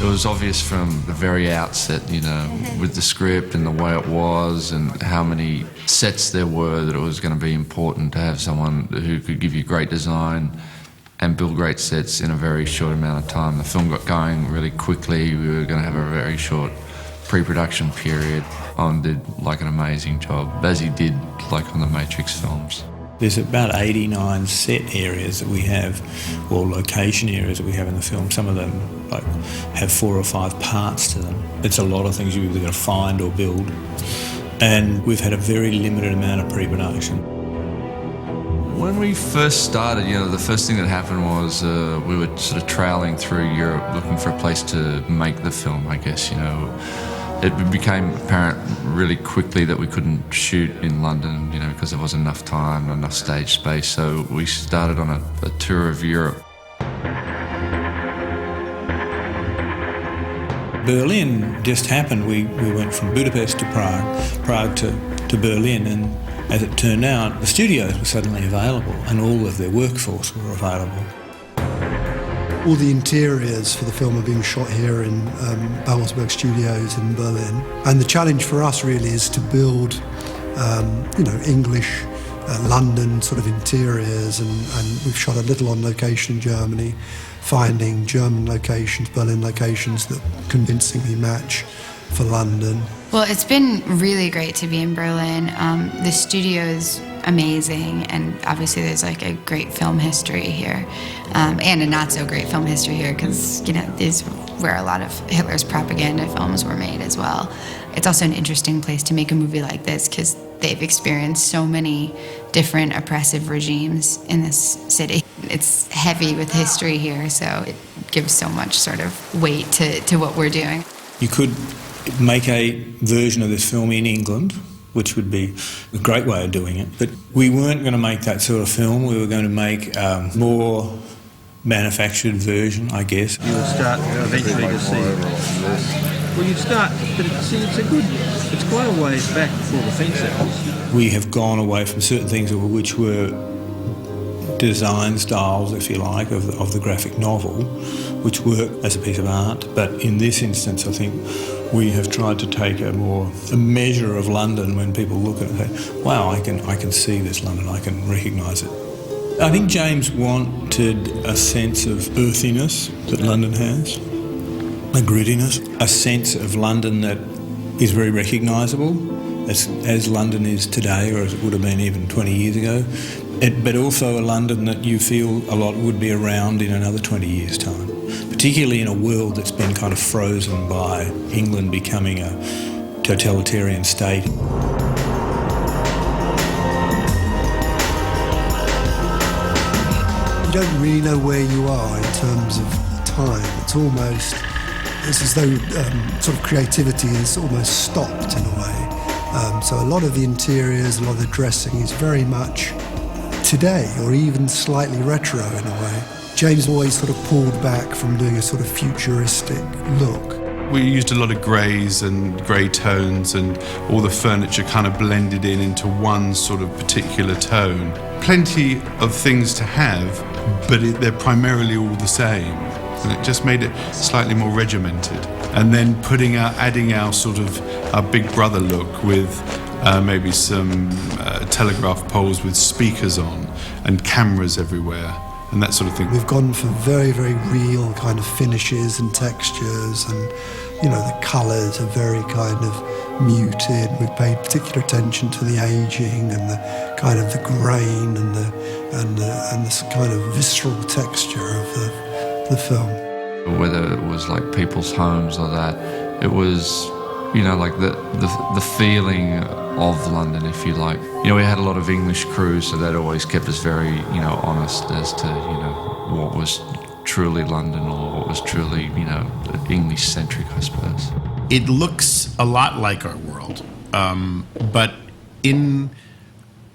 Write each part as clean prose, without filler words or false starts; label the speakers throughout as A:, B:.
A: It was obvious from the very outset, you know, with the script and the way it was and how many sets there were, that it was going to be important to have someone who could give you great design and build great sets in a very short amount of time. The film got going really quickly. We were going to have a very short pre-production period. Owen did like an amazing job, as he did like on the Matrix films.
B: There's about 89 set areas that we have, or location areas that we have in the film. Some of them like have 4 or 5 parts to them. It's a lot of things you've either got to find or build. And we've had a very limited amount of pre-production.
A: When we first started, you know, the first thing that happened was we were sort of trailing through Europe looking for a place to make the film, I guess, you know. It became apparent really quickly that we couldn't shoot in London, you know, because there wasn't enough time, not enough stage space. So we started on a tour of Europe.
B: Berlin just happened. We went from Budapest to Prague to Berlin, and as it turned out, the studios were suddenly available and all of their workforce were available.
C: All the interiors for the film are being shot here in Babelsberg Studios in Berlin. And the challenge for us really is to build, you know, English, London sort of interiors, and we've shot a little on location in Germany, finding German locations, Berlin locations that convincingly match for London.
D: Well, it's been really great to be in Berlin. The studio's amazing, and obviously there's like a great film history here, and a not so great film history here, because, you know, these where a lot of Hitler's propaganda films were made as well. It's also an interesting place to make a movie like this because they've experienced so many different oppressive regimes in this city. It's heavy with history here, so it gives so much sort of weight to what we're doing.
B: You could make a version of this film in England, which would be a great way of doing it. But we weren't going to make that sort of film. We were going to make a more manufactured version, I guess.
E: You would start eventually to see. Well, you'd start, but it's quite a ways back before the fence ends.
B: We have gone away from certain things which were design styles, if you like, of the graphic novel, which work as a piece of art. But in this instance, I think we have tried to take a measure of London. When people look at it and say, wow, I can see this London, I can recognise it. I think James wanted a sense of earthiness that London has, a grittiness, a sense of London that is very recognisable, as London is today, or as it would have been even 20 years ago, but also a London that you feel a lot would be around in another 20 years' time, particularly in a world that's been kind of frozen by England becoming a totalitarian state.
C: You don't really know where you are in terms of time. It's as though sort of creativity is almost stopped in a way. So a lot of the interiors, a lot of the dressing is very much today, or even slightly retro in a way. James always sort of pulled back from doing a sort of futuristic look.
F: We used a lot of greys and grey tones, and all the furniture kind of blended into one sort of particular tone. Plenty of things to have, but they're primarily all the same. And it just made it slightly more regimented. And then adding our sort of our Big Brother look with maybe some telegraph poles with speakers on and cameras everywhere and that sort of thing.
C: We've gone for very, very real kind of finishes and textures, and, you know, the colours are very kind of muted. We've paid particular attention to the ageing and the kind of the grain and this kind of visceral texture of the film.
A: Whether it was like people's homes or that, it was, you know, like the feeling of London, if you like. You know, we had a lot of English crews, so that always kept us very, you know, honest as to, you know, what was truly London or what was truly, you know, English-centric, I suppose.
G: It looks a lot like our world, but in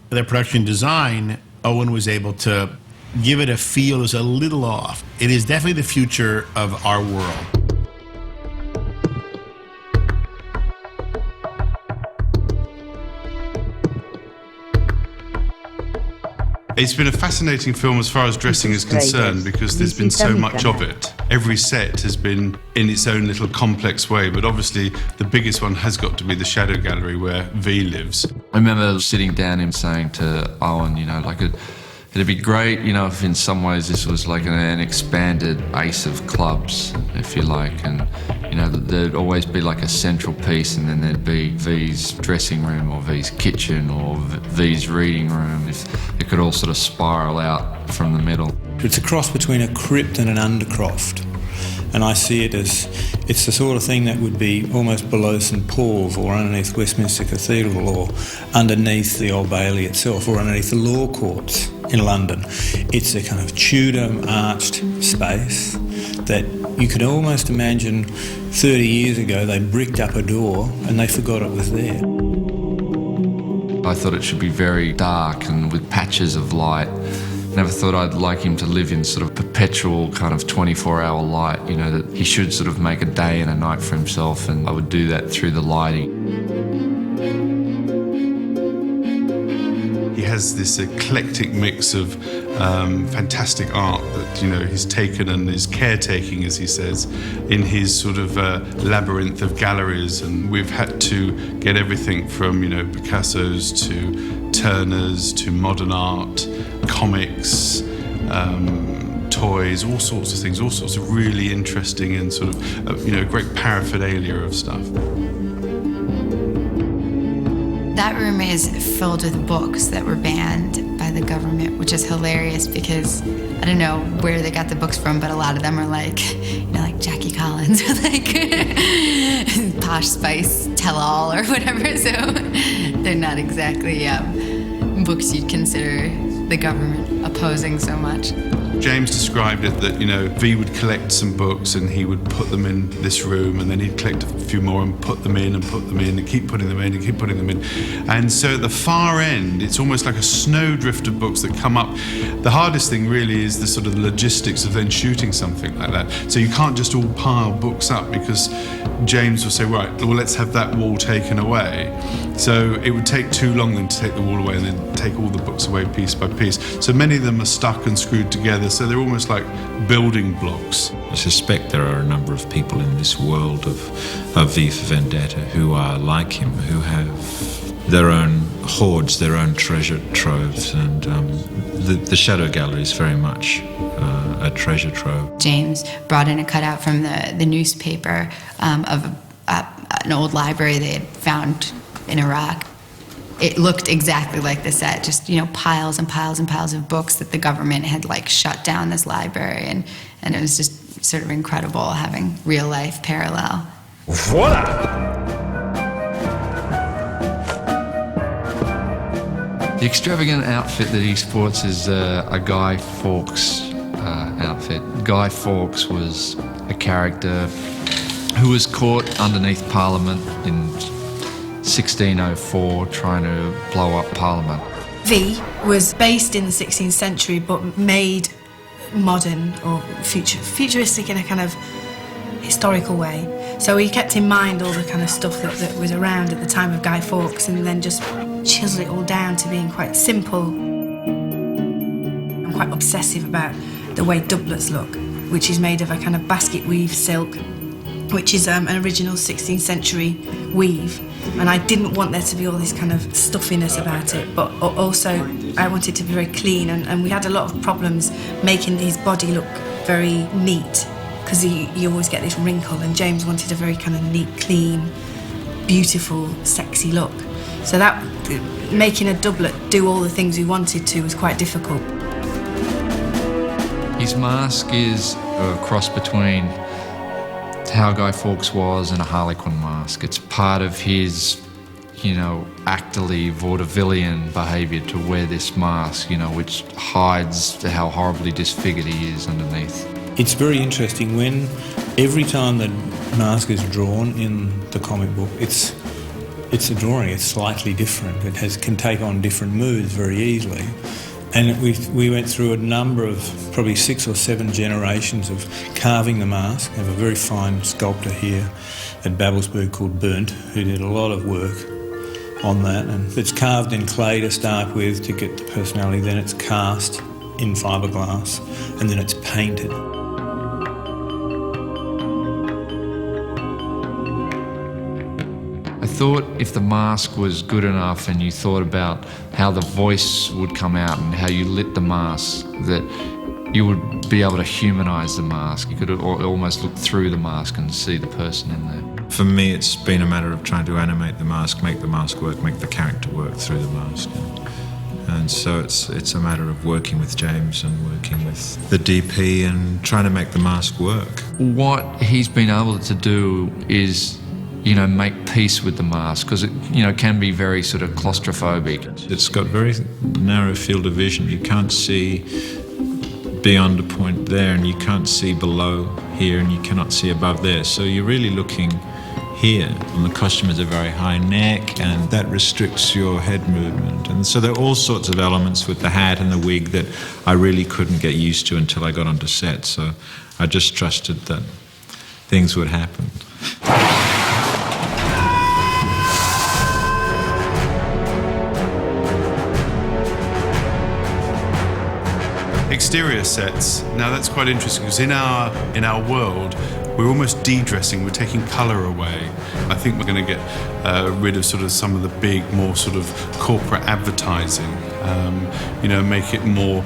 G: their production design, Owen was able to give it a feel is a little off. It is definitely the future of our world.
F: It's been a fascinating film as far as dressing is concerned because there's been so much of it. Every set has been in its own little complex way, but obviously the biggest one has got to be the shadow gallery where V lives.
A: I remember sitting down and saying to Owen, you know, like it'd be great, you know, if in some ways this was like an expanded ace of clubs, if you like, and, you know, there'd always be like a central piece and then there'd be V's dressing room or V's kitchen or V's reading room. If it could all sort of spiral out from the middle.
B: It's a cross between a crypt and an undercroft. And I see it as, it's the sort of thing that would be almost below St Paul's or underneath Westminster Cathedral or underneath the Old Bailey itself or underneath the law courts in London. It's a kind of Tudor arched space that you could almost imagine 30 years ago they bricked up a door and they forgot it was there.
A: I thought it should be very dark and with patches of light. Never thought I'd like him to live in sort of perpetual kind of 24-hour light, you know, that he should sort of make a day and a night for himself, and I would do that through the lighting.
F: He has this eclectic mix of fantastic art that, you know, he's taken and is caretaking, as he says, in his sort of labyrinth of galleries, and we've had to get everything from, you know, Picasso's to Turner's to modern art, comics, toys, all sorts of things, all sorts of really interesting and sort of, you know, great paraphernalia of stuff.
D: That room is filled with books that were banned by the government, which is hilarious because I don't know where they got the books from, but a lot of them are like, you know, like Jackie Collins or like Posh Spice Tell-All or whatever. So they're not exactly books you'd consider the government opposing so much.
F: James described it that, you know, V would collect some books and he would put them in this room, and then he'd collect a few more and put them in and put them in and keep putting them in and keep putting them in. And so at the far end, it's almost like a snowdrift of books that come up. The hardest thing really is the sort of logistics of then shooting something like that. So you can't just all pile books up because James will say, right, well, let's have that wall taken away. So it would take too long then to take the wall away and then take all the books away piece by piece. So many of them are stuck and screwed together, so they're almost like building blocks.
H: I suspect there are a number of people in this world of V for Vendetta who are like him, who have their own hoards, their own treasure troves, and the Shadow Gallery is very much a treasure trove.
D: James brought in a cutout from the newspaper of an old library they had found in Iraq. It looked exactly like the set, just, you know, piles and piles and piles of books that the government had like shut down this library, and it was just sort of incredible having real life parallel.
I: Voila!
A: The extravagant outfit that he sports is a Guy Fawkes outfit. Guy Fawkes was a character who was caught underneath Parliament in 1604 trying to blow up Parliament.
J: V was based in the 16th century but made modern or futuristic in a kind of historical way. So he kept in mind all the kind of stuff that was around at the time of Guy Fawkes and then just chiseled it all down to being quite simple. I'm quite obsessive about the way doublets look, which is made of a kind of basket weave silk, which is an original 16th century weave. And I didn't want there to be all this kind of stuffiness about it, but also I wanted it to be very clean, and we had a lot of problems making his body look very neat because you always get this wrinkle, and James wanted a very kind of neat, clean, beautiful, sexy look. So that making a doublet do all the things we wanted to was quite difficult.
A: His mask is a cross between how Guy Fawkes was and a Harlequin mask. It's part of his, you know, actorly vaudevillian behaviour to wear this mask, you know, which hides how horribly disfigured he is underneath.
B: It's very interesting when every time the mask is drawn in the comic book, it's a drawing, it's slightly different. It can take on different moods very easily. And we went through a number of, probably 6 or 7 generations of carving the mask. We have a very fine sculptor here at Babelsberg called Bernd, who did a lot of work on that. And it's carved in clay to start with to get the personality, then it's cast in fiberglass, and then it's painted.
A: I thought if the mask was good enough and you thought about how the voice would come out and how you lit the mask, that you would be able to humanise the mask. You could almost look through the mask and see the person in there.
H: For me, it's been a matter of trying to animate the mask, make the mask work, make the character work through the mask. And so it's a matter of working with James and working with the DP and trying to make the mask work.
A: What he's been able to do is, make peace with the mask, because it, can be very sort of claustrophobic.
H: It's got very narrow field of vision. You can't see beyond a point there, and you can't see below here, and you cannot see above there. So you're really looking here, and the costume has a very high neck, and that restricts your head movement. And so there are all sorts of elements with the hat and the wig that I really couldn't get used to until I got onto set. So I just trusted that things would happen.
F: Exterior sets. Now that's quite interesting because in our world, we're almost de-dressing. We're taking colour away. I think we're going to get rid of sort of some of the big, more sort of corporate advertising. Make it more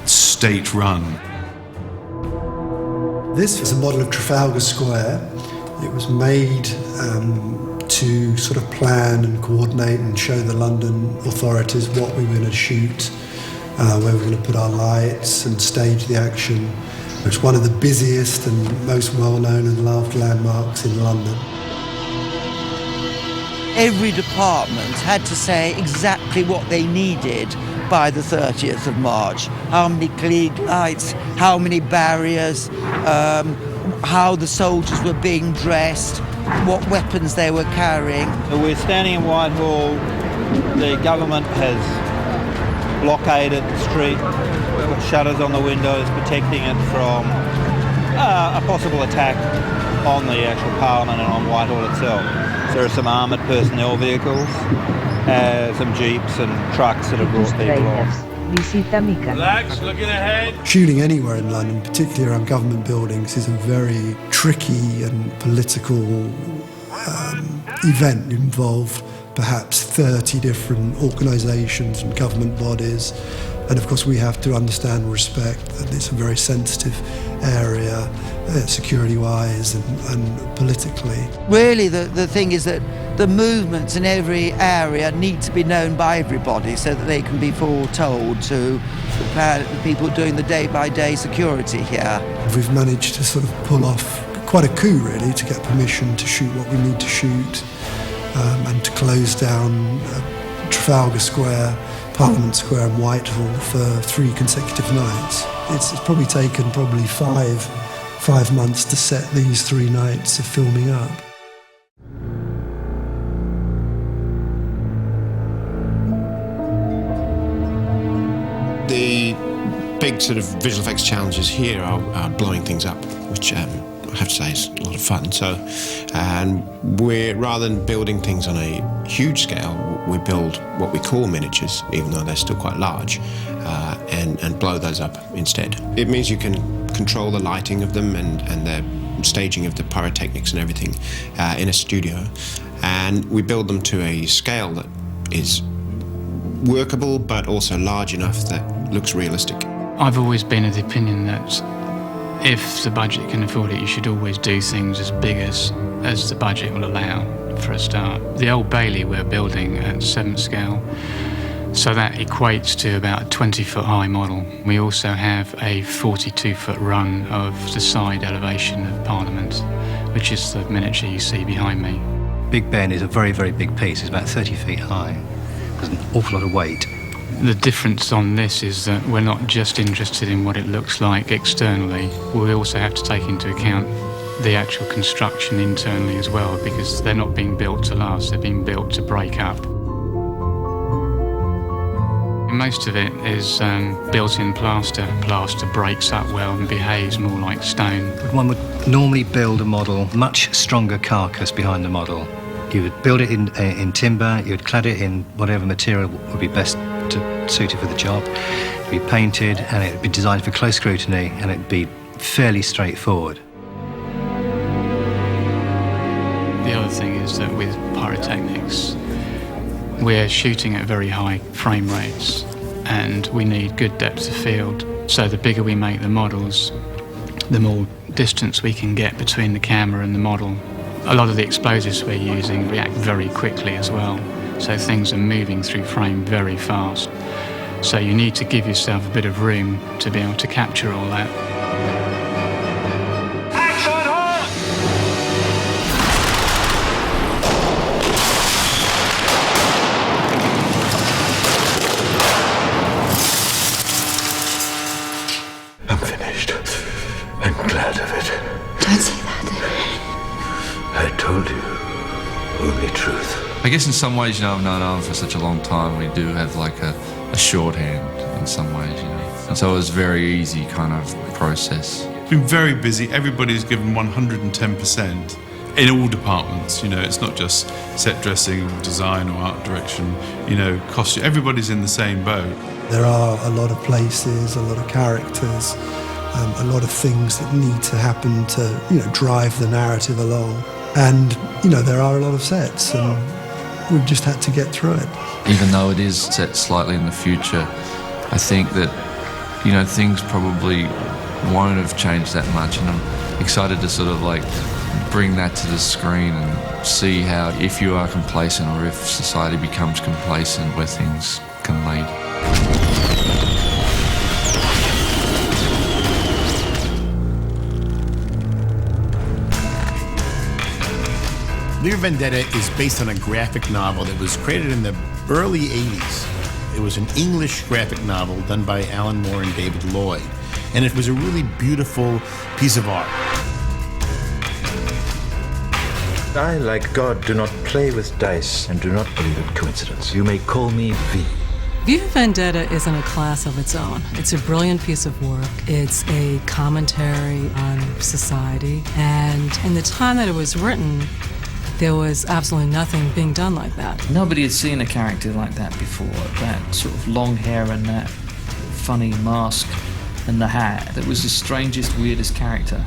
F: state-run.
C: This is a model of Trafalgar Square. It was made to sort of plan and coordinate and show the London authorities what we were going to shoot, where we're going to put our lights and stage the action. It's one of the busiest and most well-known and loved landmarks in London.
I: Every department had to say exactly what they needed by the 30th of March. How many Klieg lights, how many barriers, how the soldiers were being dressed, what weapons they were carrying.
E: So we're standing in Whitehall. The government has blockaded the street, got shutters on the windows protecting it from a possible attack on the actual Parliament and on Whitehall itself. So there are some armoured personnel vehicles, some jeeps and trucks that have brought people on.
K: Relax, looking ahead.
C: Shooting anywhere in London, particularly around government buildings, is a very tricky and political event. Involved perhaps 30 different organisations and government bodies. And of course we have to understand and respect that it's a very sensitive area, security-wise and politically.
I: Really the thing is that the movements in every area need to be known by everybody so that they can be foretold to the people doing the day-by-day security here.
C: We've managed to sort of pull off quite a coup really to get permission to shoot what we need to shoot. And to close down Trafalgar Square, Parliament Square and Whitehall for 3 consecutive nights. It's probably taken five months to set these 3 nights of filming up.
L: The big sort of visual effects challenges here are blowing things up, which I have to say is a lot of fun. So, and we're, rather than building things on a huge scale, we build what we call miniatures, even though they're still quite large, and blow those up instead. It means you can control the lighting of them and the staging of the pyrotechnics and everything in a studio. And we build them to a scale that is workable, but also large enough that looks realistic.
M: I've always been of the opinion that if the budget can afford it, you should always do things as big as the budget will allow for a start. The Old Bailey we're building at 7th scale, so that equates to about a 20-foot high model. We also have a 42-foot run of the side elevation of Parliament, which is the miniature you see behind me.
N: Big Ben is a very, very big piece. It's about 30 feet high. There's an awful lot of weight.
M: The difference on this is that we're not just interested in what it looks like externally. We also have to take into account the actual construction internally as well, because they're not being built to last, they're being built to break up. Most of it is built-in plaster. Plaster breaks up well and behaves more like stone.
N: One would normally build a model, much stronger carcass behind the model. You would build it in timber, you would clad it in whatever material would be best suited for the job. It would be painted and it would be designed for close scrutiny and it would be fairly straightforward.
M: The other thing is that with pyrotechnics, we're shooting at very high frame rates and we need good depth of field. So the bigger we make the models, the more distance we can get between the camera and the model. A lot of the explosives we're using react very quickly as well, so things are moving through frame very fast. So you need to give yourself a bit of room to be able to capture all that.
K: I'm finished. I'm glad of it.
D: Don't say that.
K: I told you only truth.
A: I guess in some ways, I've known Alan for such a long time, we do have like a shorthand in some ways, And so it was a very easy kind of process.
F: It's been very busy. Everybody's given 110% in all departments. It's not just set dressing or design or art direction, costume. Everybody's in the same boat.
C: There are a lot of places, a lot of characters, a lot of things that need to happen to, drive the narrative along. And, there are a lot of sets and we've just had to get through it.
A: Even though it is set slightly in the future, I think that, things probably won't have changed that much, and I'm excited to sort of bring that to the screen and see how, if you are complacent or if society becomes complacent, where things can lead.
G: V DE Vendetta is based on a graphic novel that was created in the early 80s. It was an English graphic novel done by Alan Moore and David Lloyd, and it was a really beautiful piece of art.
K: I, like God, do not play with dice and do not believe in coincidence. You may call me V.
O: V DE Vendetta is in a class of its own. It's a brilliant piece of work. It's a commentary on society, and in the time that it was written, there was absolutely nothing being done like that.
P: Nobody had seen a character like that before. That sort of long hair and that funny mask and the hat. That was the strangest, weirdest character.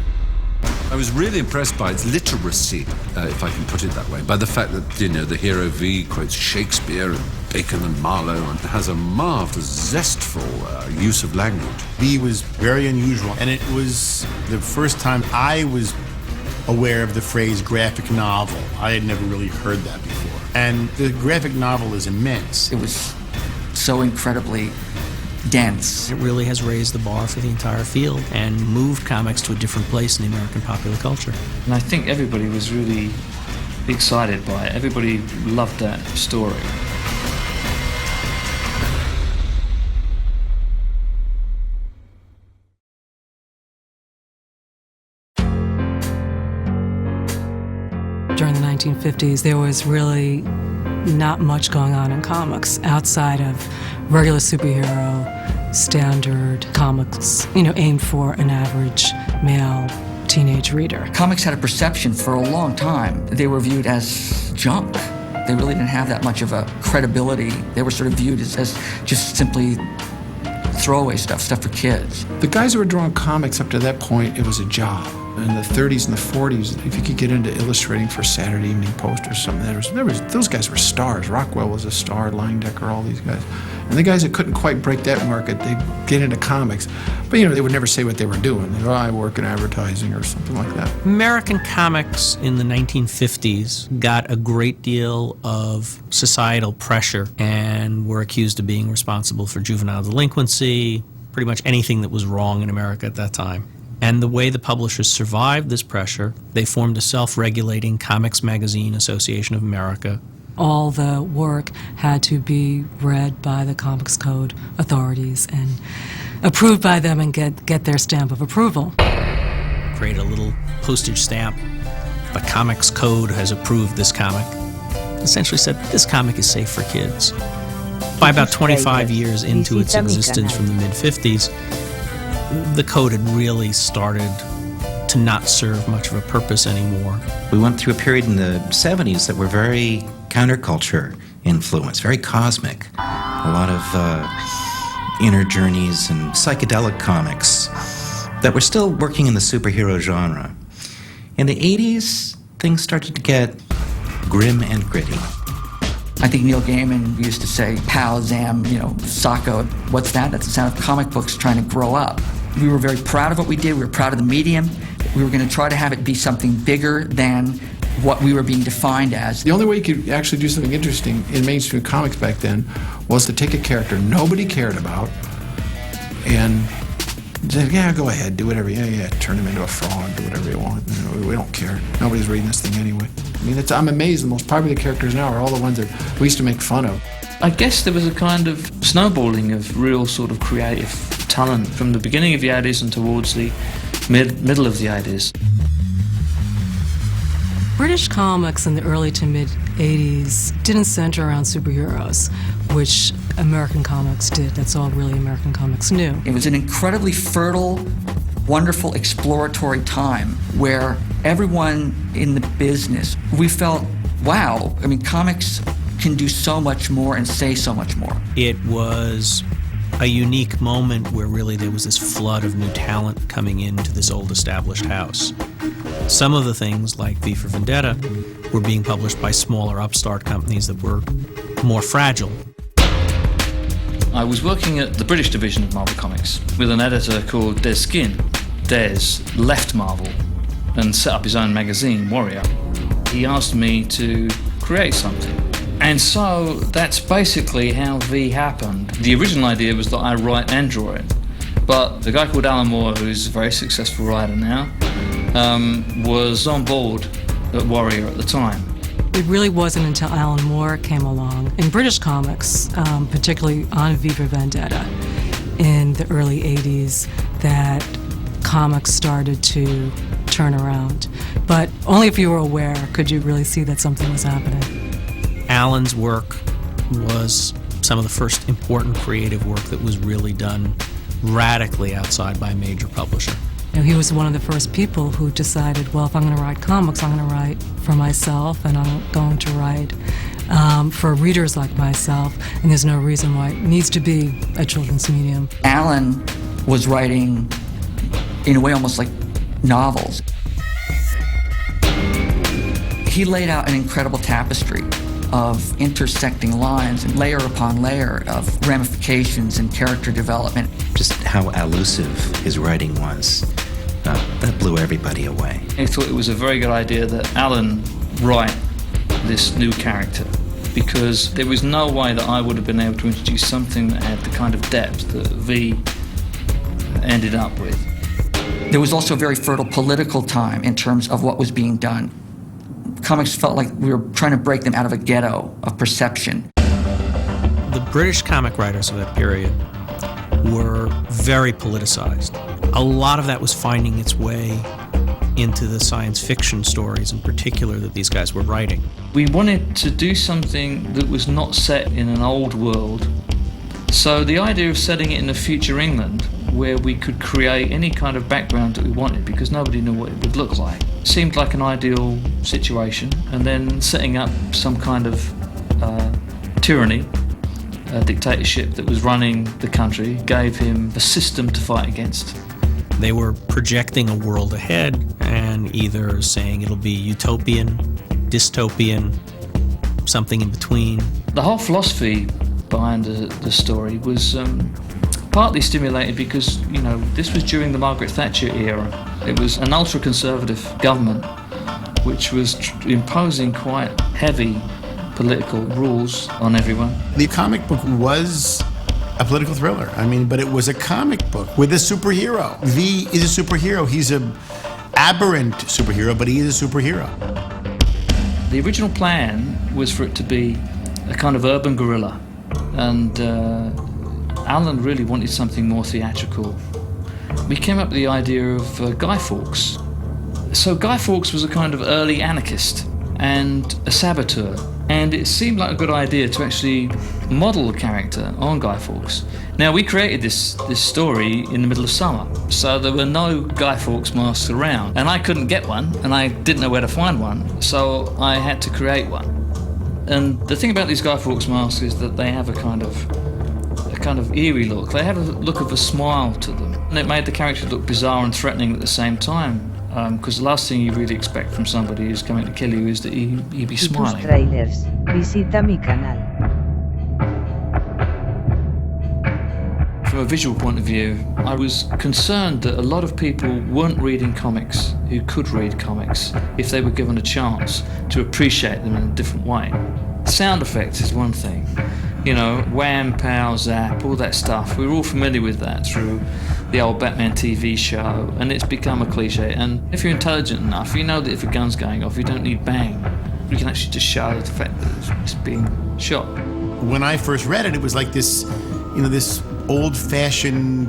Q: I was really impressed by its literacy, if I can put it that way, by the fact that, the hero V quotes Shakespeare and Bacon and Marlowe and has a marvellous, zestful use of language.
G: V was very unusual, and it was the first time I was aware of the phrase graphic novel. I had never really heard that before. And the graphic novel is immense.
P: It was so incredibly dense.
R: It really has raised the bar for the entire field and moved comics to a different place in the American popular culture.
P: And I think everybody was really excited by it. Everybody loved that story.
O: During the 1950s, there was really not much going on in comics outside of regular superhero, standard comics, aimed for an average male teenage reader.
P: Comics had a perception for a long time. They were viewed as junk. They really didn't have that much of a credibility. They were sort of viewed as just simply throwaway stuff for kids.
S: The guys who were drawing comics up to that point, it was a job. In the 30s and the 40s, if you could get into illustrating for Saturday Evening Post or something, those guys were stars. Rockwell was a star, Leyendecker, all these guys. And the guys that couldn't quite break that market, they'd get into comics. But, they would never say what they were doing. They'd go, I work in advertising or something like that.
R: American comics in the 1950s got a great deal of societal pressure and were accused of being responsible for juvenile delinquency, pretty much anything that was wrong in America at that time. And the way the publishers survived this pressure, they formed a self-regulating Comics Magazine Association of America.
O: All the work had to be read by the Comics Code authorities and approved by them and get their stamp of approval.
R: Create a little postage stamp. The Comics Code has approved this comic. Essentially said, this comic is safe for kids. By about 25 years into its existence from the mid-50s, the code had really started to not serve much of a purpose anymore.
T: We went through a period in the 70s that were very counterculture influenced, very cosmic. A lot of inner journeys and psychedelic comics that were still working in the superhero genre. In the 80s, things started to get grim and gritty.
P: I think Neil Gaiman used to say, pow, zam, socko, what's that? That's the sound of comic books trying to grow up. We were very proud of what we did. We were proud of the medium. We were going to try to have it be something bigger than what we were being defined as.
S: The only way you could actually do something interesting in mainstream comics back then was to take a character nobody cared about and say, yeah, go ahead, do whatever, yeah, turn him into a fraud, do whatever you want. We don't care. Nobody's reading this thing anyway. I mean, I'm amazed the most popular characters now are all the ones that we used to make fun of.
U: I guess there was a kind of snowballing of real sort of creative talent from the beginning of the 80s and towards the middle of the 80s.
O: British comics in the early to mid 80s didn't center around superheroes, which American comics did. That's all really American comics knew.
P: It was an incredibly fertile, wonderful, exploratory time where everyone in the business, we felt, wow, I mean, comics can do so much more and say so much more.
R: It was a unique moment where really there was this flood of new talent coming into this old established house. Some of the things, like V for Vendetta, were being published by smaller upstart companies that were more fragile.
U: I was working at the British division of Marvel Comics with an editor called Des Skin. Des left Marvel and set up his own magazine, Warrior. He asked me to create something. And so that's basically how V happened. The original idea was that I write and draw it. But the guy called Alan Moore, who's a very successful writer now, was on board at Warrior at the time.
O: It really wasn't until Alan Moore came along in British comics, particularly on V for Vendetta in the early 80s, that comics started to turn around. But only if you were aware could you really see that something was happening.
R: Alan's work was some of the first important creative work that was really done radically outside by a major publisher.
O: He was one of the first people who decided, well, if I'm going to write comics, I'm going to write for myself, and I'm going to write for readers like myself, and there's no reason why it needs to be a children's medium.
P: Alan was writing, in a way, almost like novels. He laid out an incredible tapestry of intersecting lines and layer upon layer of ramifications and character development.
T: Just how elusive his writing was. That blew everybody away.
U: I thought it was a very good idea that Alan write this new character, because there was no way that I would have been able to introduce something that had the kind of depth that V ended up with.
P: There was also a very fertile political time in terms of what was being done. Comics felt like we were trying to break them out of a ghetto of perception.
R: The British comic writers of that period were very politicized. A lot of that was finding its way into the science fiction stories in particular that these guys were writing.
U: We wanted to do something that was not set in an old world. So the idea of setting it in a future England, where we could create any kind of background that we wanted because nobody knew what it would look like, seemed like an ideal situation. And then setting up some kind of tyranny, a dictatorship that was running the country, gave him a system to fight against.
R: They were projecting a world ahead and either saying it'll be utopian, dystopian, something in between.
U: The whole philosophy behind the story was partly stimulated because, this was during the Margaret Thatcher era. It was an ultra-conservative government which was imposing quite heavy political rules on everyone.
G: The comic book was a political thriller. But it was a comic book with a superhero. V is a superhero. He's an aberrant superhero, but he is a superhero.
U: The original plan was for it to be a kind of urban guerrilla, and Alan really wanted something more theatrical. We came up with the idea of Guy Fawkes. So Guy Fawkes was a kind of early anarchist and a saboteur. And it seemed like a good idea to actually model the character on Guy Fawkes. Now, we created this story in the middle of summer, so there were no Guy Fawkes masks around. And I couldn't get one, and I didn't know where to find one, so I had to create one. And the thing about these Guy Fawkes masks is that they have a kind of eerie look. They have a look of a smile to them. And it made the character look bizarre and threatening at the same time. Because the last thing you really expect from somebody who's coming to kill you is that he'd be smiling.
J: Trailers. Visita mi canal.
U: From a visual point of view, I was concerned that a lot of people weren't reading comics who could read comics if they were given a chance to appreciate them in a different way. Sound effects is one thing. You know, wham, pow, zap, all that stuff. We're all familiar with that through the old Batman TV show, and it's become a cliche. And if you're intelligent enough, you know that if a gun's going off, you don't need bang. You can actually just show the fact that it's being shot.
G: When I first read it, it was like this, this old-fashioned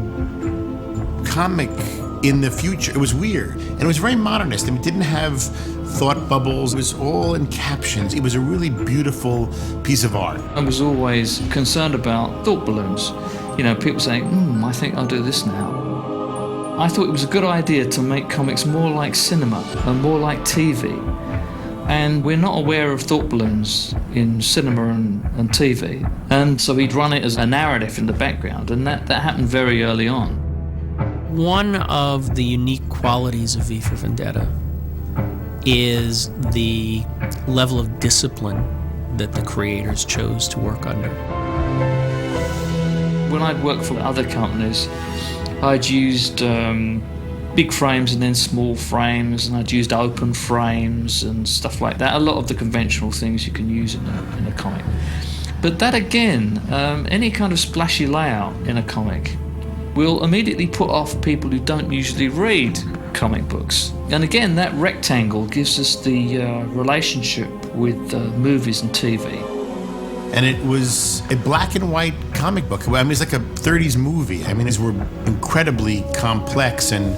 G: comic in the future. It was weird, and it was very modernist. I mean, it didn't have thought bubbles. It was all in captions. It was a really beautiful piece of art.
U: I was always concerned about thought balloons. You know, people saying, I think I'll do this now. I thought it was a good idea to make comics more like cinema and more like TV. And we're not aware of thought balloons in cinema and TV. And so he'd run it as a narrative in the background, and that happened very early on.
R: One of the unique qualities of V for Vendetta is the level of discipline that the creators chose to work under.
U: When I'd worked for other companies, I'd used big frames and then small frames, and I'd used open frames and stuff like that. A lot of the conventional things you can use in a comic. But that again, any kind of splashy layout in a comic will immediately put off people who don't usually read comic books. And again, that rectangle gives us the relationship with movies and TV.
G: And it was a black and white comic book. I mean, it's like a 30s movie. I mean, these were incredibly complex and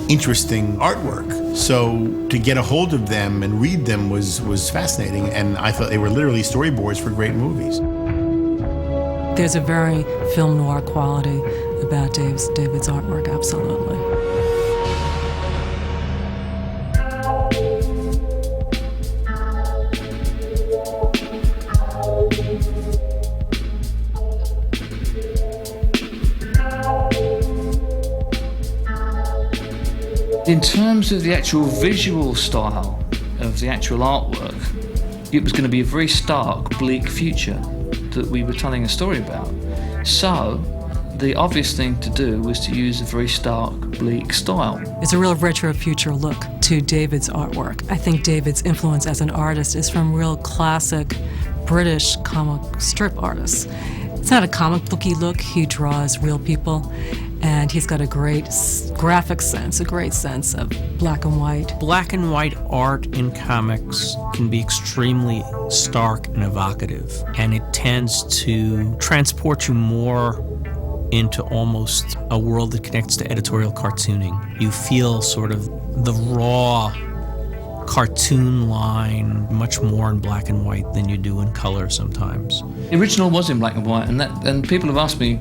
G: interesting artwork. So to get a hold of them and read them was fascinating. And I thought they were literally storyboards for great movies.
O: There's a very film noir quality about David's artwork, absolutely.
U: In terms of the actual visual style of the actual artwork, it was going to be a very stark, bleak future that we were telling a story about. So the obvious thing to do was to use a very stark, bleak style.
O: It's a real retro-future look to David's artwork. I think David's influence as an artist is from real classic British comic strip artists. It's not a comic booky look. He draws real people, and he's got a great graphic sense, a great sense of black and white.
R: Black and white art in comics can be extremely stark and evocative, and it tends to transport you more into almost a world that connects to editorial cartooning. You feel sort of the raw cartoon line much more in black and white than you do in color sometimes.
U: The original was in black and white, and people have asked me,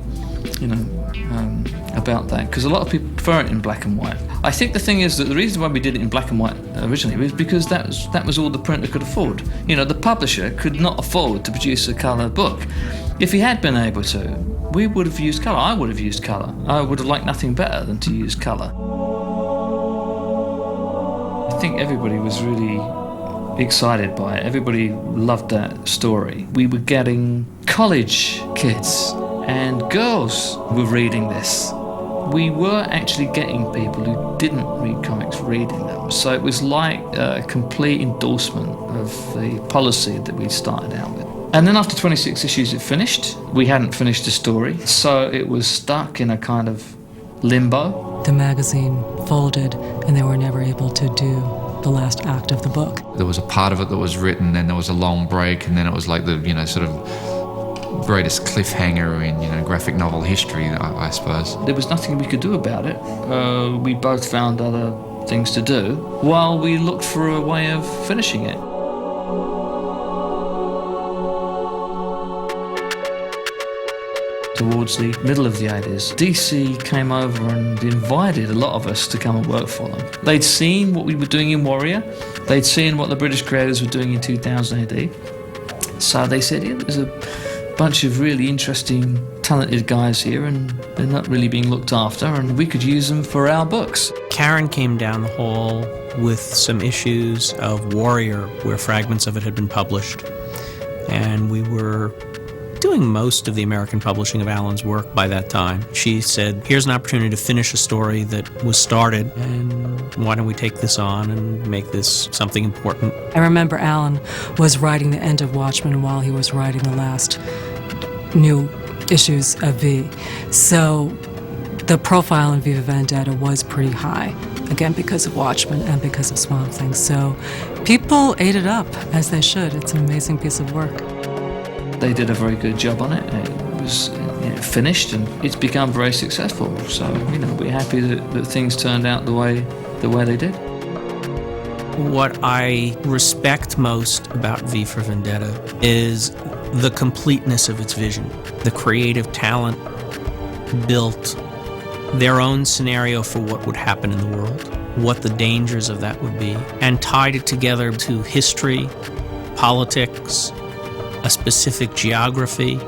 U: about that, because a lot of people prefer it in black and white. I think the thing is that the reason why we did it in black and white originally was because that was all the printer could afford. You know, the publisher could not afford to produce a colour book. If he had been able to, we would have used colour. I would have used colour. I would have liked nothing better than to use colour. I think everybody was really excited by it. Everybody loved that story. We were getting college kids and girls were reading this. We were actually getting people who didn't read comics reading them. So it was like a complete endorsement of the policy that we started out with. And then after 26 issues it finished. We hadn't finished the story, so it was stuck in a kind of limbo.
O: The magazine folded, and they were never able to do the last act of the book.
A: There was a part of it that was written, then there was a long break, and then it was like the, sort of greatest cliffhanger in, graphic novel history, I suppose.
U: There was nothing we could do about it. We both found other things to do while we looked for a way of finishing it. towards the middle of the 80s, DC came over and invited a lot of us to come and work for them. They'd seen what we were doing in Warrior, they'd seen what the British creators were doing in 2000 AD, so they said, yeah, there's a bunch of really interesting, talented guys here and they're not really being looked after and we could use them for our books.
R: Karen came down the hall with some issues of Warrior where fragments of it had been published, and we were doing most of the American publishing of Alan's work by that time. She said, here's an opportunity to finish a story that was started, and why don't we take this on and make this something important.
O: I remember Alan was writing the end of Watchmen while he was writing the last new issues of V. So the profile in V for Vendetta was pretty high, again because of Watchmen and because of Swamp Thing. So people ate it up, as they should. It's an amazing piece of work.
U: They did a very good job on it. It was finished and it's become very successful. So we're happy that things turned out the way they did.
R: What I respect most about V for Vendetta is the completeness of its vision. The creative talent built their own scenario for what would happen in the world, what the dangers of that would be, and tied it together to history, politics, a specific geography,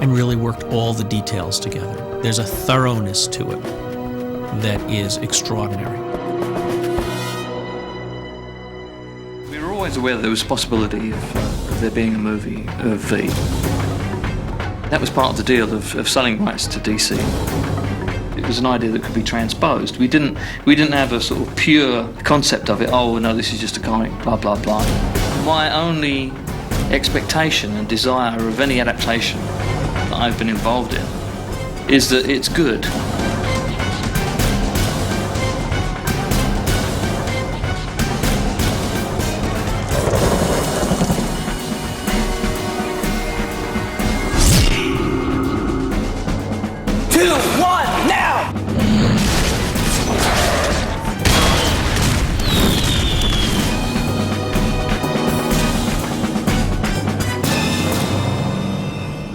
R: and really worked all the details together. There's a thoroughness to it that is extraordinary.
U: We were always aware there was a possibility of there being a movie of V. That was part of the deal of selling rights to DC. It was an idea that could be transposed. We didn't have a sort of pure concept of it, oh no, this is just a comic, blah blah blah. My only expectation and desire of any adaptation that I've been involved in is that it's good.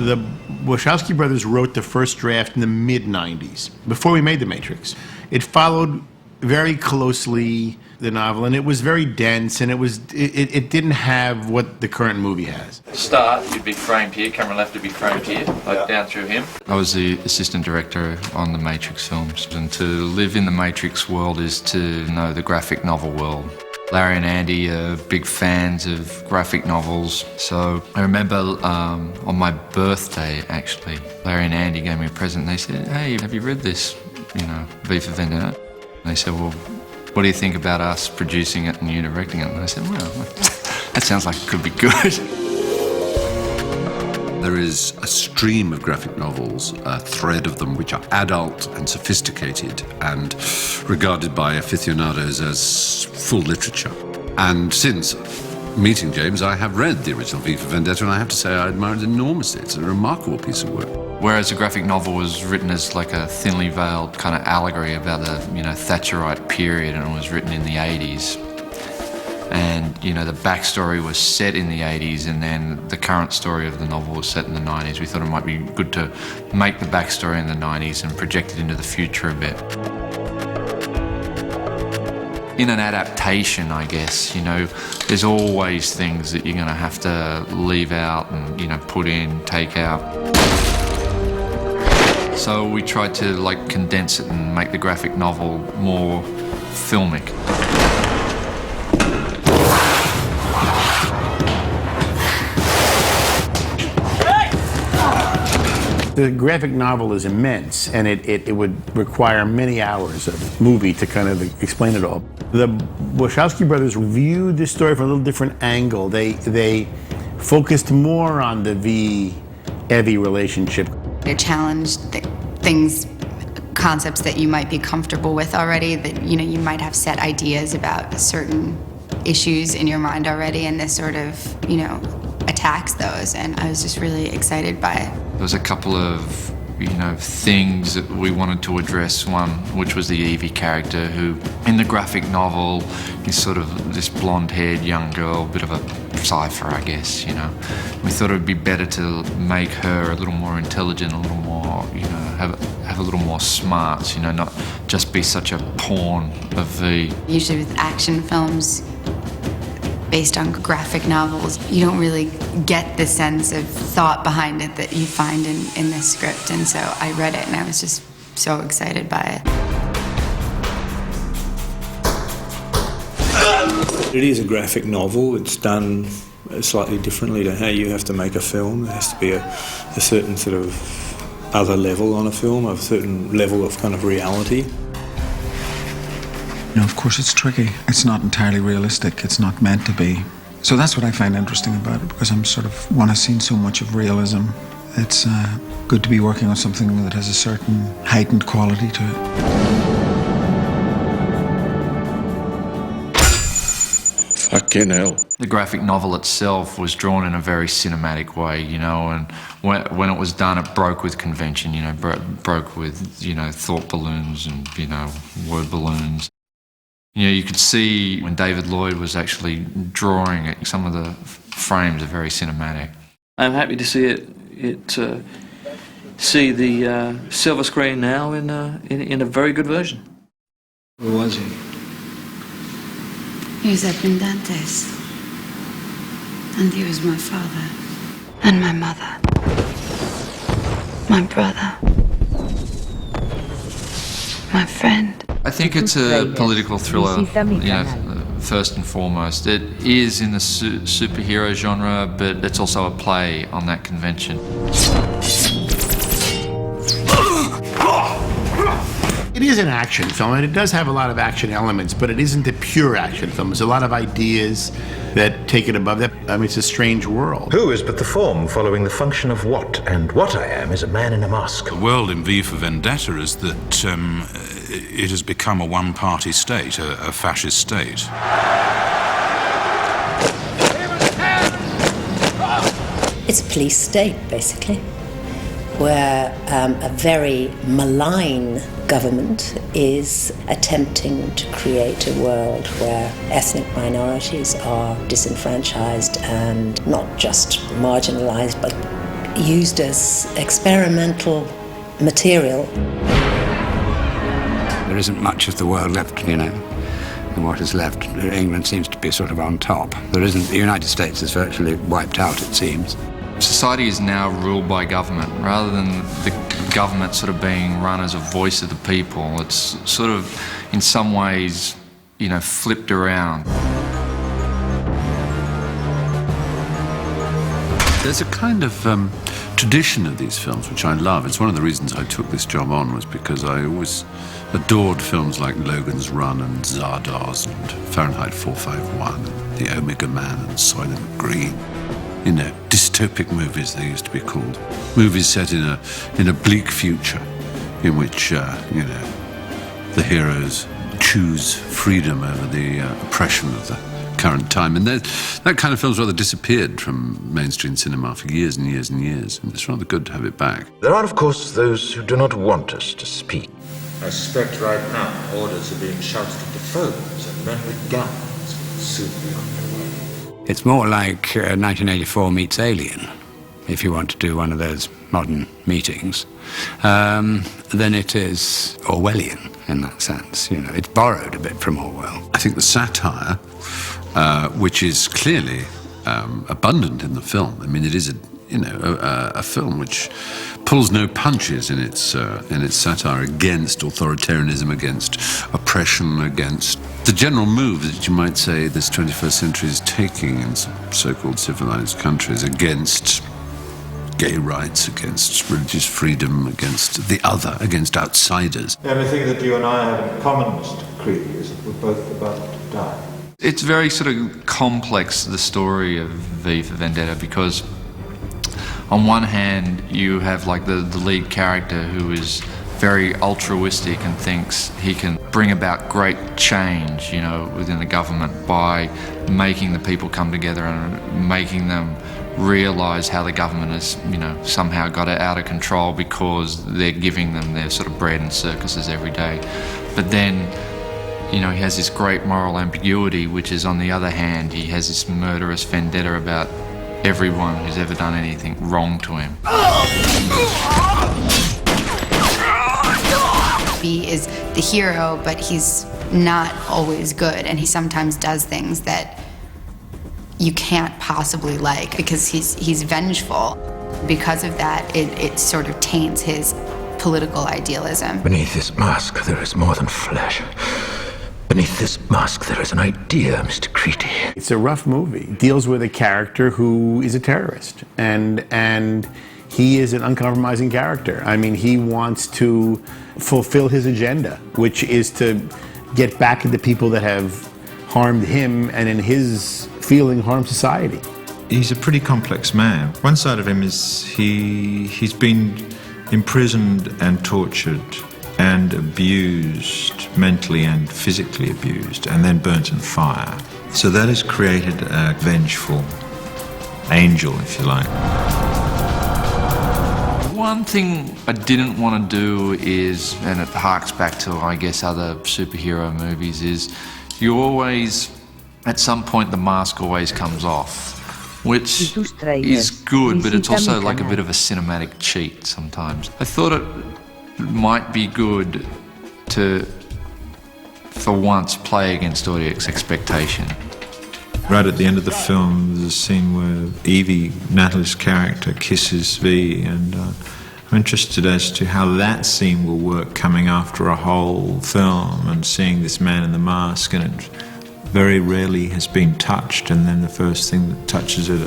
G: The Wachowski brothers wrote the first draft in the mid-90s, before we made The Matrix. It followed very closely the novel, and it was very dense, and it didn't have what the current movie has.
A: Start, you'd be framed here, camera left would be framed here, like down through him. I was the assistant director on the Matrix films, and to live in the Matrix world is to know the graphic novel world. Larry and Andy are big fans of graphic novels, so I remember on my birthday, actually, Larry and Andy gave me a present and they said, hey, have you read this, V for Vendetta? And they said, well, what do you think about us producing it and you directing it? And I said, well, that sounds like it could be good.
Q: There is a stream of graphic novels, a thread of them, which are adult and sophisticated and regarded by aficionados as full literature. And since meeting James, I have read the original V for Vendetta, and I have to say I admire it enormously. It's a remarkable piece of work.
A: Whereas a graphic novel was written as like a thinly veiled kind of allegory about the Thatcherite period, and it was written in the 80s. And, the backstory was set in the 80s, and then the current story of the novel was set in the 90s. We thought it might be good to make the backstory in the 90s and project it into the future a bit. In an adaptation, I guess, there's always things that you're going to have to leave out and, put in, take out. So we tried to, condense it and make the graphic novel more filmic.
G: The graphic novel is immense, and it would require many hours of movie to kind of explain it all. The Wachowski brothers viewed this story from a little different angle. They focused more on the V-Evie relationship.
D: It challenged concepts that you might be comfortable with already, that you might have set ideas about certain issues in your mind already, and this sort of attacks those, and I was just really excited by it.
A: There was a couple of things that we wanted to address. One, which was the Evie character, who in the graphic novel is sort of this blonde-haired young girl, bit of a cipher, I guess. We thought it would be better to make her a little more intelligent, a little more more, you know, have a little more smarts, you know, not just be such a pawn of V.
D: Usually with action films based on graphic novels, you don't really get the sense of thought behind it that you find in this script. And so I read it and I was just so excited by it.
B: It is a graphic novel. It's done slightly differently to how you have to make a film. There has to be a certain sort of other level on a film, a certain level of kind of reality.
V: You know, of course it's tricky. It's not entirely realistic. It's not meant to be. So that's what I find interesting about it, because I'm sort of, one has seen so much of realism. It's good to be working on something that has a certain heightened quality to it.
A: Fucking hell. The graphic novel itself was drawn in a very cinematic way, you know, and when it was done, it broke with convention, you know, broke with, you know, thought balloons and, you know, word balloons. You know, you could see when David Lloyd was actually drawing it, some of the frames are very cinematic.
U: I'm happy to see see the silver screen now in a very good version.
B: Who was he?
D: He was up in Dante's. And he was my father. And my mother. My brother. My friend.
A: I think it's a political thriller, you know, first and foremost. It is in the superhero genre, but it's also a play on that convention.
G: It is an action film, and it does have a lot of action elements, but it isn't a pure action film. There's a lot of ideas that take it above that. I mean, it's a strange world.
K: Who is but the form following the function of what? And what I am is a man in a mask.
F: The world in V for Vendetta is that it has become a one-party state, a fascist state.
W: It's a police state, basically, where a very malign government is attempting to create a world where ethnic minorities are disenfranchised and not just marginalized, but used as experimental material.
X: There isn't much of the world left, you know, and what is left, England seems to be sort of on top. There isn't, the United States is virtually wiped out, it seems.
A: Society is now ruled by government, rather than the government sort of being run as a voice of the people. It's sort of, in some ways, you know, flipped around.
Q: There's a kind of tradition of these films which I love. It's one of the reasons I took this job on, was because I always adored films like Logan's Run and Zardoz and Fahrenheit 451 and The Omega Man and Soylent Green. You know, dystopic movies, they used to be called. Movies set in a bleak future in which, you know, the heroes choose freedom over the oppression of the current time. And that kind of film's rather disappeared from mainstream cinema for years and years and years, and it's rather good to have it back.
K: There are, of course, those who do not want us to speak.
Y: I suspect right now orders are being shouted at the phones and men with guns will soon be on their way.
X: It's more like 1984 meets Alien, if you want to do one of those modern meetings, than it is Orwellian in that sense. You know, it's borrowed a bit from Orwell.
Q: I think the satire, which is clearly abundant in the film. I mean, it is a film which pulls no punches in its satire against authoritarianism, against oppression, against the general move that you might say this 21st century is taking in some so-called civilized countries against gay rights, against religious freedom, against the other, against outsiders.
Y: The only thing that you and I have in common, Mr. Creedy, is that we're both about to die.
A: It's very sort of complex, the story of V for Vendetta, because on one hand you have like the lead character who is very altruistic and thinks he can bring about great change, you know, within the government by making the people come together and making them realise how the government has, you know, somehow got it out of control because they're giving them their sort of bread and circuses every day. But then, you know, he has this great moral ambiguity, which is, on the other hand, he has this murderous vendetta about everyone who's ever done anything wrong to him.
D: V is the hero, but he's not always good, and he sometimes does things that you can't possibly like because he's vengeful. Because of that, it sort of taints his political idealism.
K: Beneath this mask, there is more than flesh. Beneath this mask, there is an idea, Mr. Creedy.
G: It's a rough movie. It deals with a character who is a terrorist, and he is an uncompromising character. I mean, he wants to fulfill his agenda, which is to get back at the people that have harmed him and, in his feeling, harmed society.
V: He's a pretty complex man. One side of him is he's been imprisoned and tortured and abused, mentally and physically abused, and then burnt in fire. So that has created a vengeful angel, if you like.
A: One thing I didn't want to do is, and it harks back to, I guess, other superhero movies, is you always, at some point, the mask always comes off, which is good, but it's also like a bit of a cinematic cheat sometimes. I thought it might be good to, for once, play against audience expectation.
V: Right at the end of the film, there's a scene where Evie, Natalie's character, kisses V, and I'm interested as to how that scene will work coming after a whole film and seeing this man in the mask, and it very rarely has been touched, and then the first thing that touches it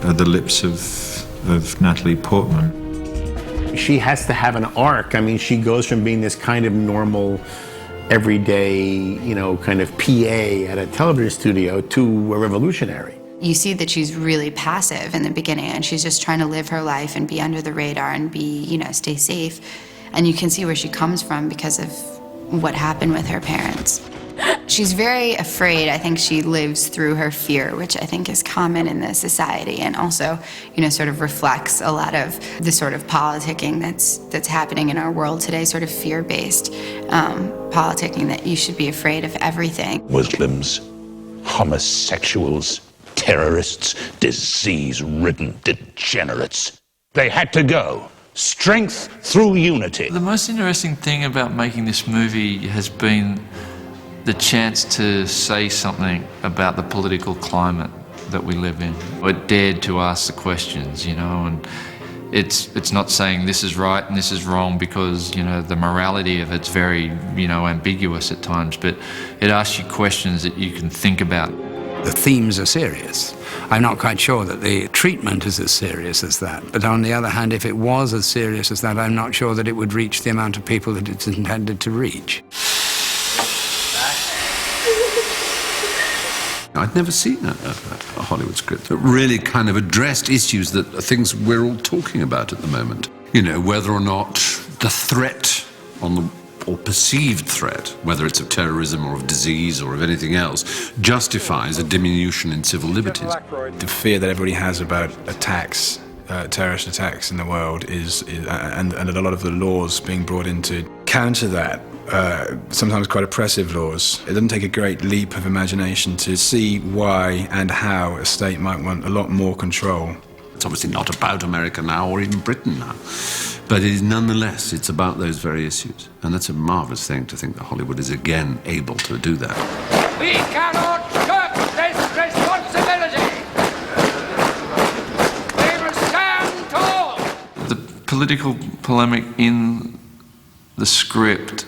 V: are the lips of Natalie Portman.
G: She has to have an arc. I mean, she goes from being this kind of normal, everyday, you know, kind of PA at a television studio to a revolutionary.
D: You see that she's really passive in the beginning, and she's just trying to live her life and be under the radar and be, you know, stay safe. And you can see where she comes from because of what happened with her parents. She's very afraid. I think she lives through her fear, which I think is common in this society, and also, you know, sort of reflects a lot of the sort of politicking that's happening in our world today, sort of fear-based politicking, that you should be afraid of everything.
E: Muslims, homosexuals, terrorists, disease-ridden degenerates. They had to go. Strength through unity.
A: The most interesting thing about making this movie has been the chance to say something about the political climate that we live in. It dared to ask the questions, you know, and it's not saying this is right and this is wrong, because, you know, the morality of it's very, you know, ambiguous at times, but it asks you questions that you can think about.
X: The themes are serious. I'm not quite sure that the treatment is as serious as that. But on the other hand, if it was as serious as that, I'm not sure that it would reach the amount of people that it's intended to reach.
Q: I'd never seen a Hollywood script that really kind of addressed issues that are things we're all talking about at the moment. You know, whether or not the threat or perceived threat, whether it's of terrorism or of disease or of anything else, justifies a diminution in civil liberties.
H: The fear that everybody has about attacks, terrorist attacks in the world and a lot of the laws being brought in to counter that, sometimes quite oppressive laws. It doesn't take a great leap of imagination to see why and how a state might want a lot more control.
Q: It's obviously not about America now or even Britain now, but it is nonetheless, it's about those very issues. And that's a marvellous thing to think that Hollywood is again able to do that.
I: We cannot shirk this responsibility. We will stand tall.
A: The political polemic in the script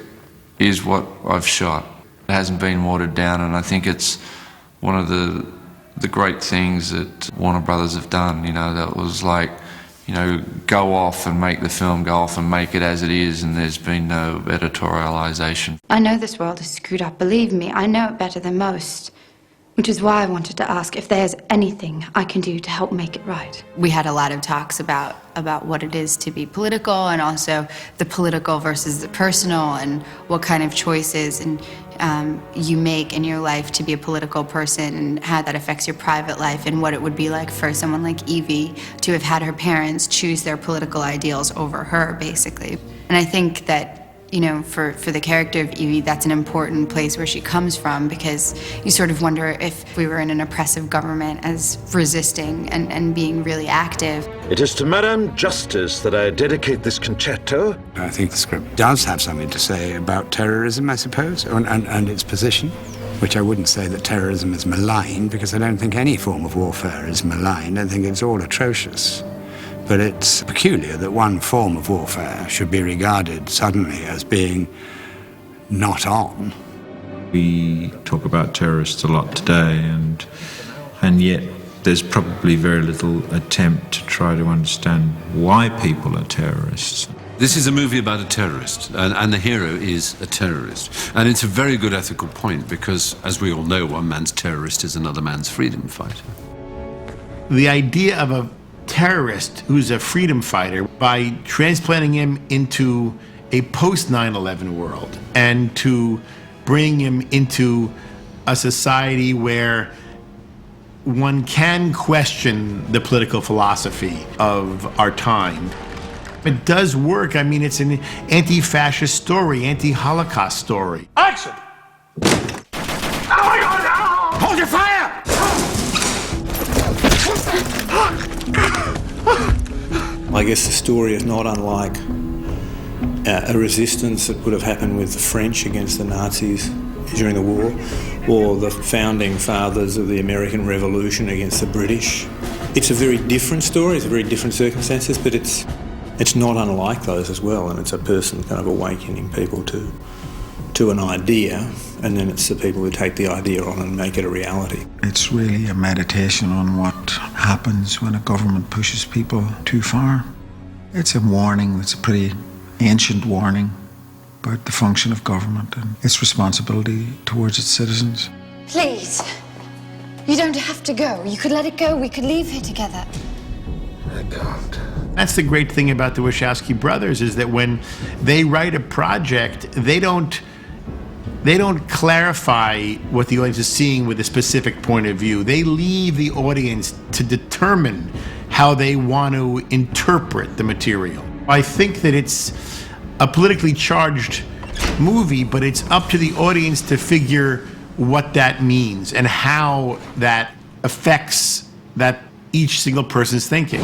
A: is what I've shot. It hasn't been watered down, and I think it's one of the great things that Warner Brothers have done, you know, that was like, you know, go off and make the film, go off and make it as it is, and there's been no editorialization.
D: I know this world is screwed up, believe me, I know it better than most. Which is why I wanted to ask if there's anything I can do to help make it right. We had a lot of talks about what it is to be political, and also the political versus the personal, and what kind of choices you make in your life to be a political person, and how that affects your private life, and what it would be like for someone like Evie to have had her parents choose their political ideals over her, basically. And I think that, you know, for the character of Evie, that's an important place where she comes from, because you sort of wonder if we were in an oppressive government as resisting and being really active.
C: It is to Madame Justice that I dedicate this concerto.
X: I think the script does have something to say about terrorism, I suppose, and its position, which I wouldn't say that terrorism is malign, because I don't think any form of warfare is malign. I think it's all atrocious. But it's peculiar that one form of warfare should be regarded suddenly as being not on.
L: We talk about terrorists a lot today, and yet there's probably very little attempt to try to understand why people are terrorists.
Q: This is a movie about a terrorist, and the hero is a terrorist. And it's a very good ethical point, because, as we all know, one man's terrorist is another man's freedom fighter.
G: The idea of a terrorist who's a freedom fighter, by transplanting him into a post-9/11 world and to bring him into a society where one can question the political philosophy of our time. It does work. I mean, it's an anti-fascist story, anti-Holocaust story.
I: Action! Hold your fire!
B: I guess the story is not unlike a resistance that would have happened with the French against the Nazis during the war, or the founding fathers of the American Revolution against the British. It's a very different story, it's very different circumstances, but it's not unlike those as well, and it's a person kind of awakening people to an idea, and then it's the people who take the idea on and make it a reality.
V: It's really a meditation on what happens when a government pushes people too far. It's a warning, it's a pretty ancient warning about the function of government and its responsibility towards its citizens.
D: Please, you don't have to go. You could let it go. We could leave here together.
C: I can't.
G: That's the great thing about the Wachowski brothers, is that when they write a project, they don't clarify what the audience is seeing with a specific point of view. They leave the audience to determine how they want to interpret the material. I think that it's a politically charged movie, but it's up to the audience to figure what that means and how that affects that each single person's thinking.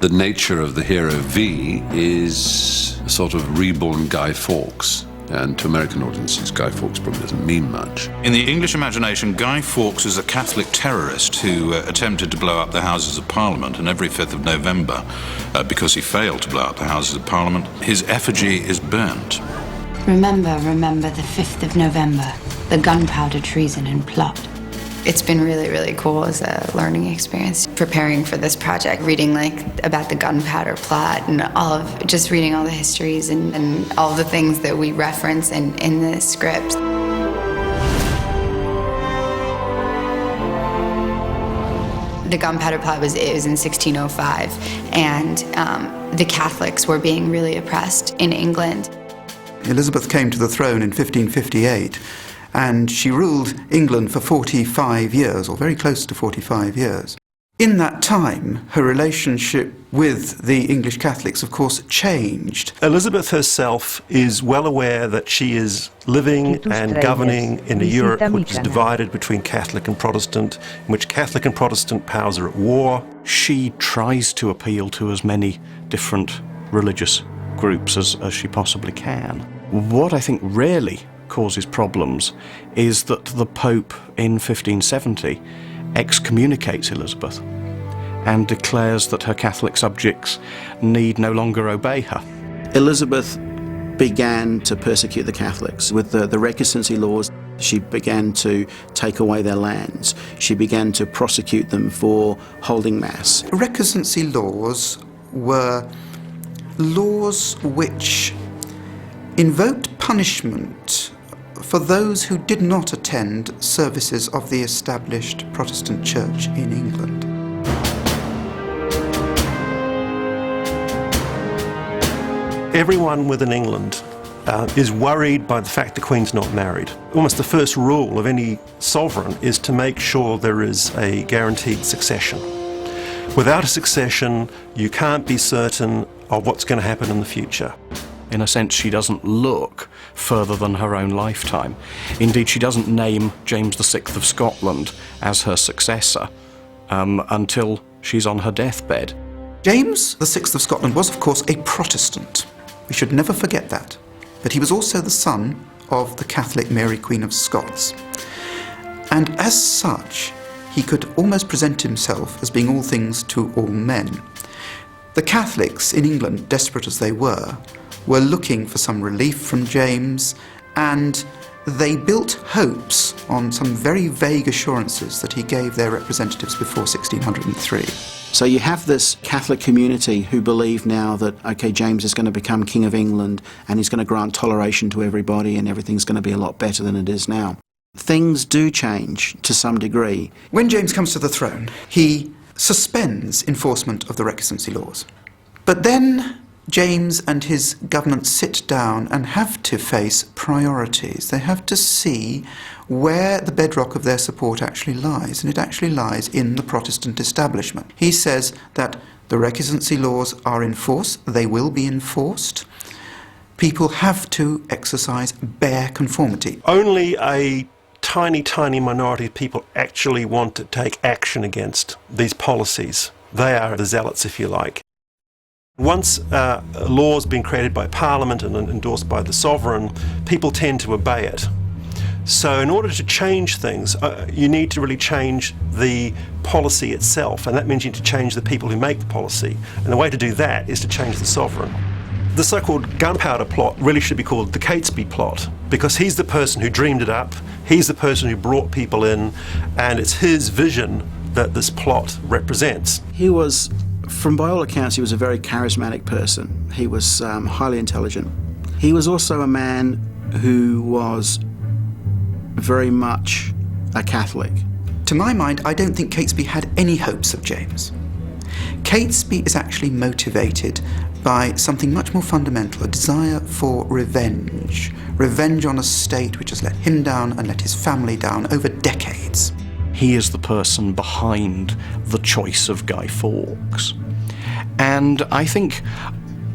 Q: The nature of the hero V is a sort of reborn Guy Fawkes, and to American audiences, Guy Fawkes probably doesn't mean much.
M: In the English imagination, Guy Fawkes is a Catholic terrorist who attempted to blow up the Houses of Parliament, and every 5th of November, because he failed to blow up the Houses of Parliament, his effigy is burnt.
D: Remember the 5th of November, the gunpowder treason and plot. It's been really, really cool as a learning experience, preparing for this project, reading about the gunpowder plot and just reading all the histories and all the things that we reference in the script. The gunpowder plot was in 1605, and the Catholics were being really oppressed in England.
N: Elizabeth came to the throne in 1558, and she ruled England for 45 years, or very close to 45 years. In that time, her relationship with the English Catholics, of course, changed.
S: Elizabeth herself is well aware that she is living and governing in a Europe which is divided between Catholic and Protestant, in which Catholic and Protestant powers are at war.
Z: She tries to appeal to as many different religious groups as she possibly can. What I think really causes problems is that the Pope in 1570 excommunicates Elizabeth and declares that her Catholic subjects need no longer obey her. Elizabeth began to persecute the Catholics with the recusancy laws. She began to take away their lands. She began to prosecute them for holding Mass.
N: Recusancy laws were laws which invoked punishment for those who did not attend services of the established Protestant Church in England.
S: Everyone within England is worried by the fact the Queen's not married. Almost the first rule of any sovereign is to make sure there is a guaranteed succession. Without a succession, you can't be certain of what's going to happen in the future.
Z: In a sense, she doesn't look further than her own lifetime. Indeed, she doesn't name James VI of Scotland as her successor until she's on her deathbed.
N: James VI of Scotland was, of course, a Protestant. We should never forget that. But he was also the son of the Catholic Mary, Queen of Scots. And as such, he could almost present himself as being all things to all men. The Catholics in England, desperate as they were looking for some relief from James, and they built hopes on some very vague assurances that he gave their representatives before 1603.
J: So you have this Catholic community who believe now that, okay, James is going to become King of England and he's going to grant toleration to everybody and everything's going to be a lot better than it is now. Things do change to some degree.
N: When James comes to the throne, he suspends enforcement of the recusancy laws. But then James and his government sit down and have to face priorities. They have to see where the bedrock of their support actually lies, and it actually lies in the Protestant establishment. He says that the recusancy laws are in force, they will be enforced. People have to exercise bare conformity.
S: Only a tiny, tiny minority of people actually want to take action against these policies. They are the zealots, if you like. Once a law has been created by Parliament and endorsed by the sovereign, people tend to obey it. So in order to change things, you need to really change the policy itself, and that means you need to change the people who make the policy. And the way to do that is to change the sovereign. The so-called Gunpowder plot really should be called the Catesby plot, because he's the person who dreamed it up, he's the person who brought people in, and it's his vision that this plot represents.
J: He was, by all accounts, he was a very charismatic person. He was highly intelligent. He was also a man who was very much a Catholic.
N: To my mind, I don't think Catesby had any hopes of James. Catesby is actually motivated by something much more fundamental, a desire for revenge. Revenge on a state which has let him down and let his family down over decades.
Z: He is the person behind the choice of Guy Fawkes. And I think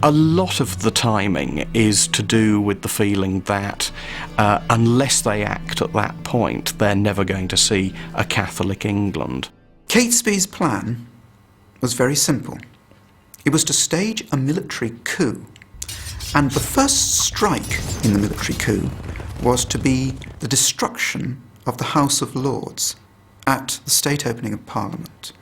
Z: a lot of the timing is to do with the feeling that unless they act at that point, they're never going to see a Catholic England.
N: Catesby's plan was very simple. It was to stage a military coup. And the first strike in the military coup was to be the destruction of the House of Lords at the state opening of Parliament,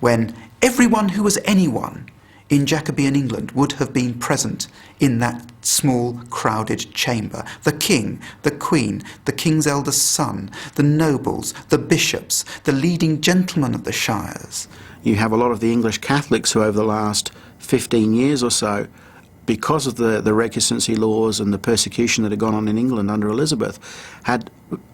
N: when everyone who was anyone in Jacobean England would have been present in that small, crowded chamber. The king, the queen, the king's eldest son, the nobles, the bishops, the leading gentlemen of the shires.
J: You have a lot of the English Catholics who over the last 15 years or so, because of the recusancy laws and the persecution that had gone on in England under Elizabeth, had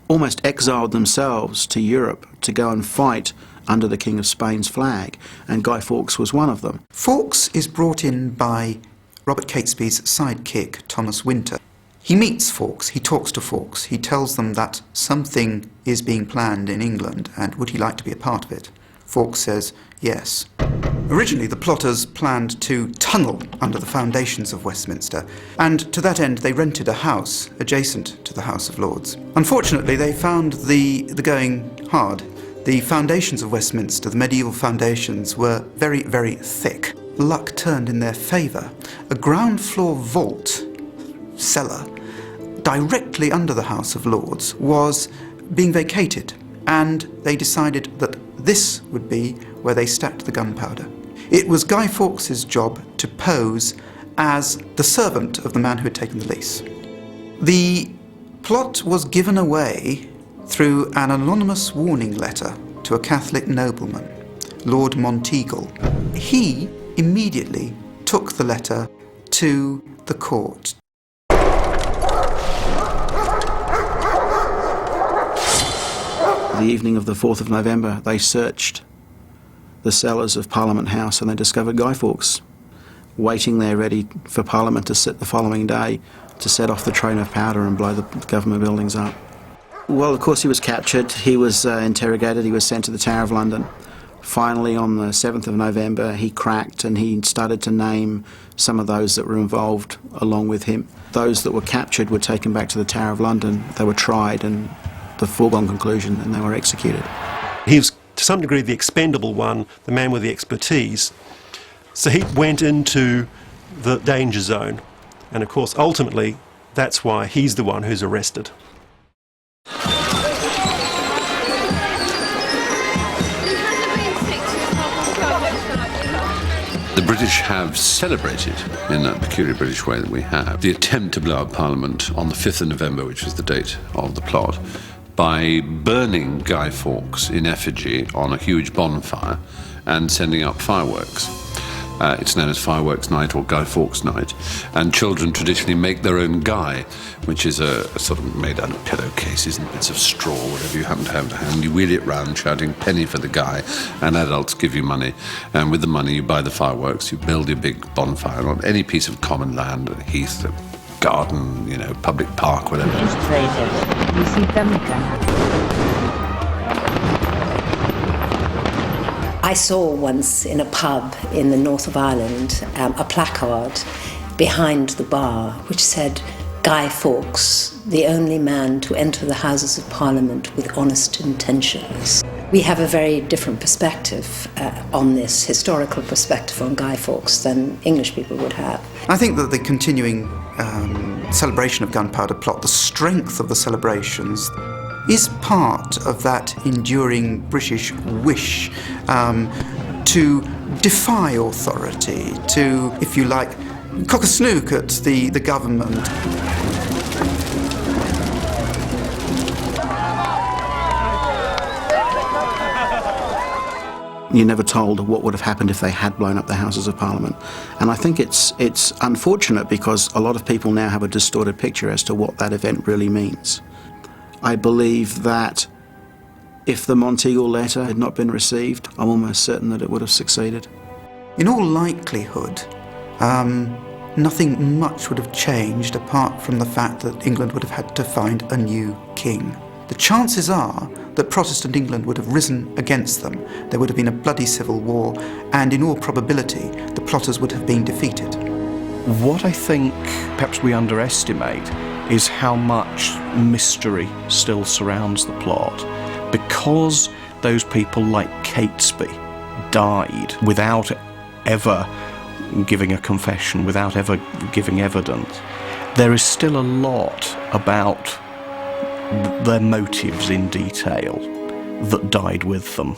J: almost exiled themselves to Europe to go and fight under the King of Spain's flag, and Guy Fawkes was one of them.
N: Fawkes is brought in by Robert Catesby's sidekick, Thomas Winter. He meets Fawkes, he talks to Fawkes, he tells them that something is being planned in England, and would he like to be a part of it? Fawkes says yes. Originally, the plotters planned to tunnel under the foundations of Westminster, and to that end they rented a house adjacent to the House of Lords. Unfortunately, they found the going hard. The foundations of Westminster, the medieval foundations, were very, very thick. Luck turned in their favour. A ground floor vault, cellar, directly under the House of Lords was being vacated, and they decided that this would be where they stacked the gunpowder. It was Guy Fawkes' job to pose as the servant of the man who had taken the lease. The plot was given away through an anonymous warning letter to a Catholic nobleman, Lord Monteagle. He immediately took the letter to the court.
J: The evening of the 4th of November, they searched the cellars of Parliament House and they discovered Guy Fawkes waiting there ready for Parliament to sit the following day to set off the train of powder and blow the government buildings up. Well, of course he was captured, he was interrogated, he was sent to the Tower of London. Finally, on the 7th of November, he cracked and he started to name some of those that were involved along with him. Those that were captured were taken back to the Tower of London. They were tried, and the foregone conclusion, and they were executed.
S: He was, to some degree, the expendable one, the man with the expertise. So he went into the danger zone. And of course, ultimately, that's why he's the one who's arrested.
Q: The British have celebrated, in that peculiar British way that we have, the attempt to blow up Parliament on the 5th of November, which was the date of the plot, by burning Guy Fawkes in effigy on a huge bonfire and sending up fireworks. It's known as Fireworks Night or Guy Fawkes Night, and children traditionally make their own Guy, which is a sort of made out of pillowcases and bits of straw, whatever you happen to have to hand. You wheel it round shouting penny for the Guy, and adults give you money, and with the money you buy the fireworks, you build your big bonfire on any piece of common land, a heath, a garden, you know, public park, whatever.
W: I saw once in a pub in the north of Ireland a placard behind the bar which said, Guy Fawkes, the only man to enter the Houses of Parliament with honest intentions. We have a very different perspective on this, historical perspective on Guy Fawkes than English people would have.
N: I think that the continuing celebration of Gunpowder Plot, the strength of the celebrations, is part of that enduring British wish to defy authority, to, if you like, cock a snook at the government.
J: You're never told what would have happened if they had blown up the Houses of Parliament. And I think it's unfortunate because a lot of people now have a distorted picture as to what that event really means. I believe that if the Monteagle letter had not been received, I'm almost certain that it would have succeeded.
N: In all likelihood, nothing much would have changed apart from the fact that England would have had to find a new king. The chances are that Protestant England would have risen against them. There would have been a bloody civil war, and in all probability, the plotters would have been defeated.
Z: What I think perhaps we underestimate is how much mystery still surrounds the plot, because those people like Catesby died without ever giving a confession, without ever giving evidence. There is still a lot about their motives in detail that died with them.